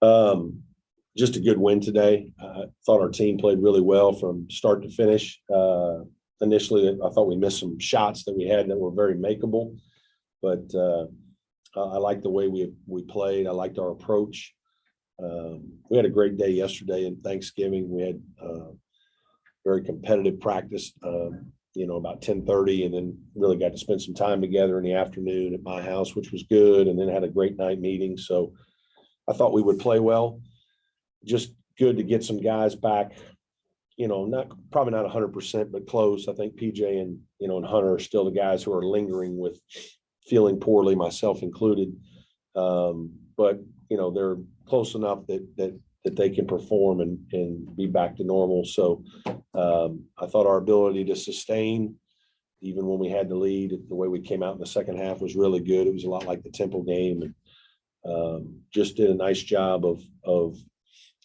Just a good win today. I thought our team played really well from start to finish. Initially, I thought we missed some shots that we had that were very makeable, but I like the way we played. I liked our approach. We had a great day yesterday and Thanksgiving. We had very competitive practice, about 10:30, and then really got to spend some time together in the afternoon at my house, which was good, and then had a great night meeting. So I thought we would play well. Just good to get some guys back, probably not 100%, but close. I think PJ and Hunter are still the guys who are lingering with feeling poorly, myself included. But they're close enough that they can perform and be back to normal. So I thought our ability to sustain, even when we had the lead, the way we came out in the second half was really good. It was a lot like the Temple game, and just did a nice job of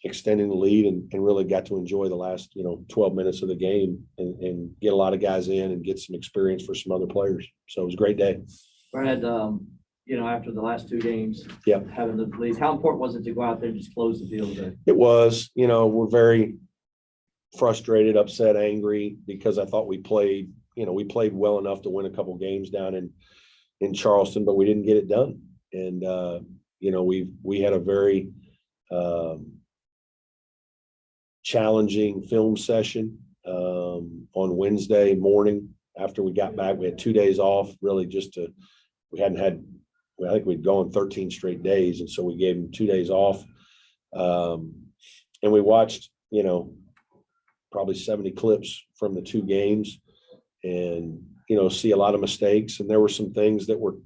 extending the lead and really got to enjoy the last 12 minutes of the game and get a lot of guys in and get some experience for some other players. So it was a great day. Brad, after the last two games, yeah, having the lead, how important was it to go out there and just close the deal today? It was. We're very frustrated, upset, angry, because I thought we played well enough to win a couple games down in Charleston, but we didn't get it done. And we had a very challenging film session on Wednesday morning after we got back. We had 2 days off, really I think we'd gone 13 straight days. And so we gave them 2 days off. And we watched, probably 70 clips from the two games and, see a lot of mistakes. And there were some things that were,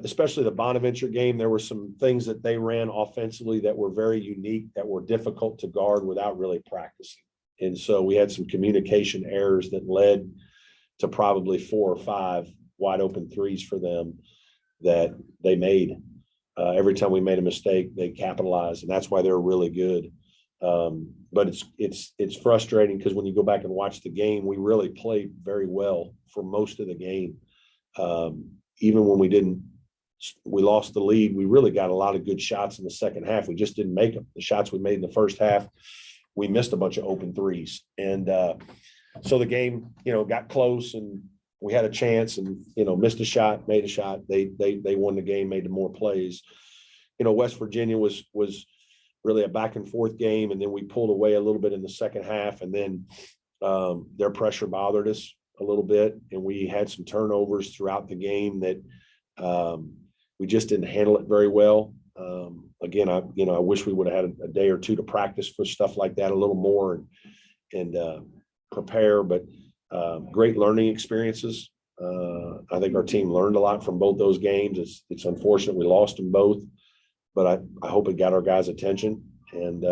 especially the Bonaventure game. There were some things that they ran offensively that were very unique, that were difficult to guard without really practicing. And so we had some communication errors that led to probably 4 or 5 wide open threes for them that they made. Every time we made a mistake, they capitalized, and that's why they're really good. But it's frustrating because when you go back and watch the game, we really played very well for most of the game. Even when we lost the lead, we really got a lot of good shots in the second half. We just didn't make them. The shots we made in the first half, we missed a bunch of open threes. And so the game, got close and we had a chance and, missed a shot, made a shot. They won the game, made more plays. West Virginia was really a back and forth game. And then we pulled away a little bit in the second half. And then their pressure bothered us a little bit. And we had some turnovers throughout the game that we just didn't handle it very well. Again, I wish we would have had a day or two to practice for stuff like that a little more and prepare, but great learning experiences. I think our team learned a lot from both those games. It's unfortunate we lost them both, but I hope it got our guys' attention. And,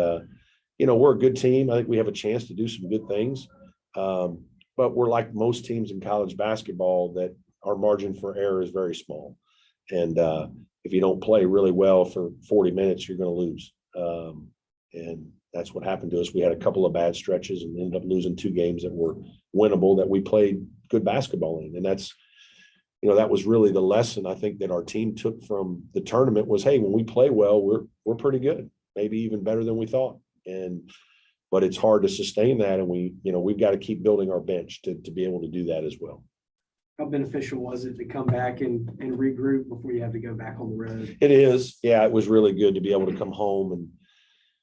we're a good team. I think we have a chance to do some good things. But we're like most teams in college basketball that our margin for error is very small. And if you don't play really well for 40 minutes, you're going to lose. And that's what happened to us. We had a couple of bad stretches and ended up losing 2 games that were winnable that we played good basketball in. And that's, that was really the lesson I think that our team took from the tournament was, hey, when we play well, we're pretty good, maybe even better than we thought. But it's hard to sustain that. And we've got to keep building our bench to be able to do that as well. How beneficial was it to come back and regroup before you have to go back on the road? It is. Yeah, it was really good to be able to come home, and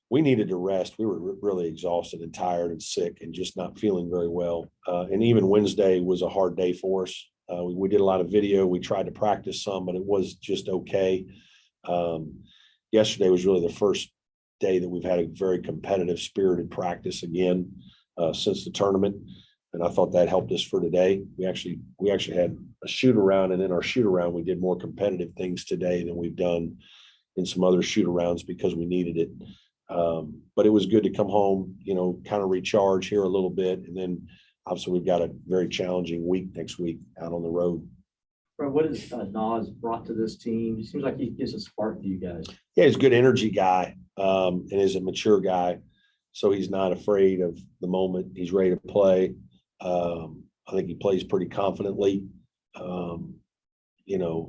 we needed to rest. We were really exhausted and tired and sick and just not feeling very well. And even Wednesday was a hard day for us. We did a lot of video. We tried to practice some, but it was just okay. Yesterday was really the first day that we've had a very competitive, spirited practice again since the tournament. And I thought that helped us for today. We actually had a shoot around, and in our shoot around, we did more competitive things today than we've done in some other shoot arounds because we needed it. But it was good to come home, kind of recharge here a little bit. And then obviously we've got a very challenging week next week out on the road. Bro, what has Nas brought to this team? It seems like he gives a spark to you guys. Yeah, he's a good energy guy and is a mature guy. So he's not afraid of the moment. He's ready to play. I think he plays pretty confidently.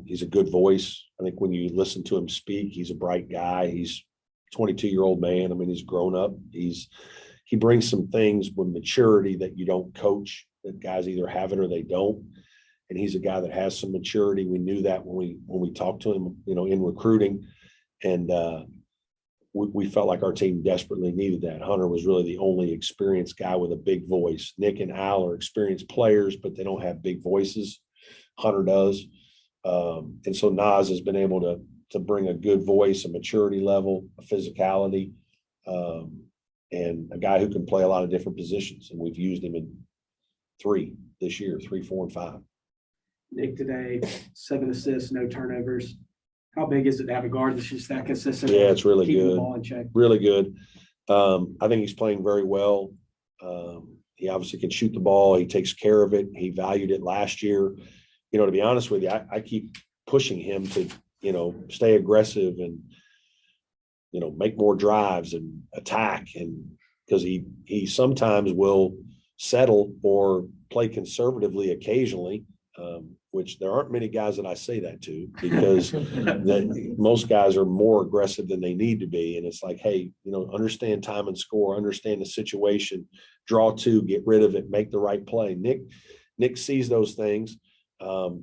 he's a good voice. I think when you listen to him speak, he's a bright guy. He's a 22-year-old man. I mean, he's grown up. He brings some things with maturity that you don't coach, that guys either have it or they don't. And he's a guy that has some maturity. We knew that when we talked to him, in recruiting, and we felt like our team desperately needed that. Hunter was really the only experienced guy with a big voice. Nick and Al are experienced players, but they don't have big voices. Hunter does. And so Nas has been able to bring a good voice, a maturity level, a physicality, and a guy who can play a lot of different positions. And we've used him in 3 this year, 3, 4, and 5. Nick today, 7 assists, no turnovers. How big is it to have a guard that's just that consistent? Yeah, it's really keeping the good. ball in check? Really good. I think he's playing very well. He obviously can shoot the ball. He takes care of it. He valued it last year. To be honest with you, I keep pushing him to, stay aggressive and, make more drives and attack. And because he sometimes will settle or play conservatively occasionally, which there aren't many guys that I say that to, because most guys are more aggressive than they need to be. And it's like, hey, understand time and score, understand the situation, draw 2, get rid of it, make the right play. Nick sees those things.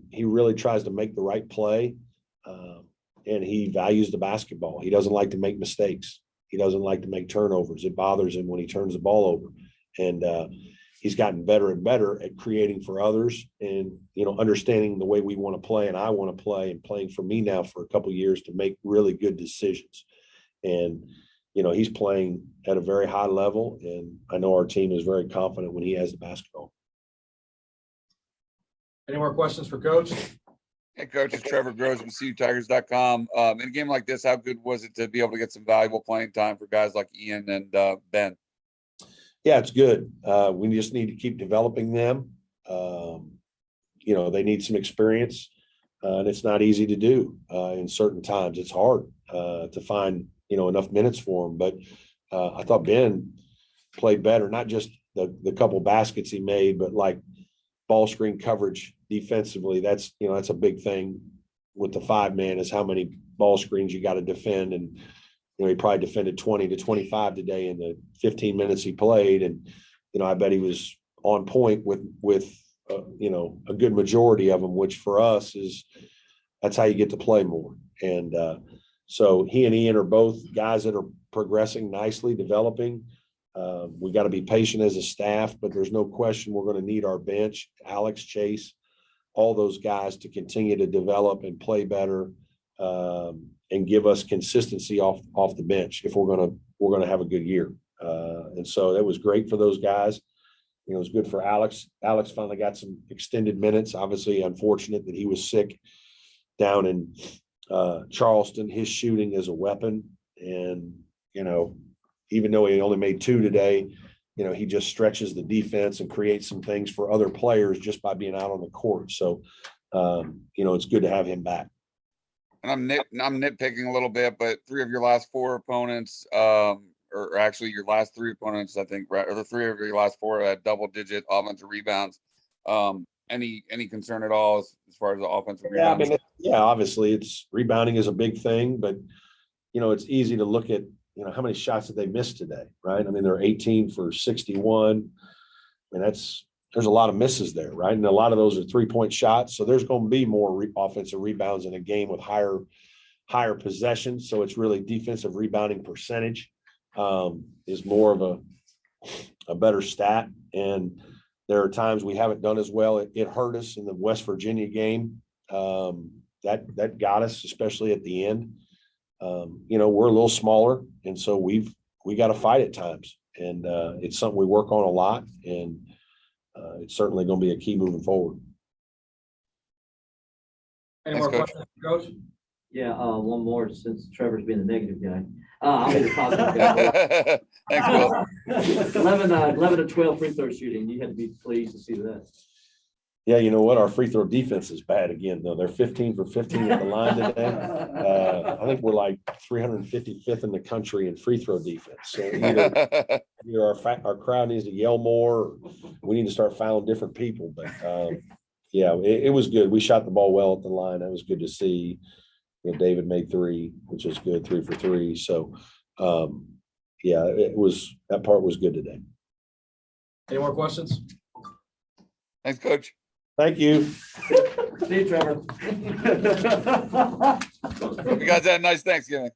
He really tries to make the right play, and he values the basketball. He doesn't like to make mistakes. He doesn't like to make turnovers. It bothers him when he turns the ball over. And he's gotten better and better at creating for others and, understanding the way we want to play and I want to play, and playing for me now for a couple of years to make really good decisions. And, he's playing at a very high level, and I know our team is very confident when he has the basketball. Any more questions for Coach? Hey, Coach, it's Trevor Groves with CUTigers.com. In a game like this, how good was it to be able to get some valuable playing time for guys like Ian and Ben? Yeah, it's good. We just need to keep developing them. They need some experience, and it's not easy to do in certain times. It's hard to find, enough minutes for them. But I thought Ben played better, not just the couple baskets he made, but like ball screen coverage defensively. That's a big thing with the 5-man, is how many ball screens you got to defend. And he probably defended 20 to 25 today in the 15 minutes he played. And, I bet he was on point with a good majority of them, which for us that's how you get to play more. And so he and Ian are both guys that are progressing nicely, developing. We got to be patient as a staff, but there's no question we're going to need our bench, Alex, Chase, all those guys to continue to develop and play better, and give us consistency off the bench if we're going to have a good year. And so that was great for those guys. It was good for Alex. Alex finally got some extended minutes. Obviously, unfortunate that he was sick down in Charleston. His shooting is a weapon, and even though he only made 2 today, he just stretches the defense and creates some things for other players just by being out on the court. So, it's good to have him back. And I'm nitpicking a little bit, but 3 of your last 4 opponents, or actually your last 3 opponents, I think, or the 3 of your last 4 had double-digit offensive rebounds. Any concern at all as far as the offensive rebounding? Obviously, rebounding is a big thing, but it's easy to look at how many shots did they miss today, right? I mean, they're 18 for 61. I mean, there's a lot of misses there, right? And a lot of those are 3-point shots. So there's going to be more offensive rebounds in a game with higher possessions. So it's really defensive rebounding percentage is more of a better stat. And there are times we haven't done as well. It hurt us in the West Virginia game. That got us, especially at the end. We're a little smaller, and so we got to fight at times. And it's something we work on a lot, and it's certainly going to be a key moving forward. Any more questions, Coach? Yeah, one more, since Trevor's being the negative guy. I'll be the positive guy. Thanks, Will. 11 to 12 free throw shooting. You had to be pleased to see that. Yeah, you know what? Our free throw defense is bad again, though. They're 15 for 15 at the line today. I think we're like 355th in the country in free throw defense. So either our crowd needs to yell more, or we need to start fouling different people. But yeah, it was good. We shot the ball well at the line. That was good to see. You know, David made 3, which is good, 3 for 3. So, yeah, that part was good today. Any more questions? Thanks, Coach. Thank you. See you, Trevor. Hope you guys had a nice Thanksgiving.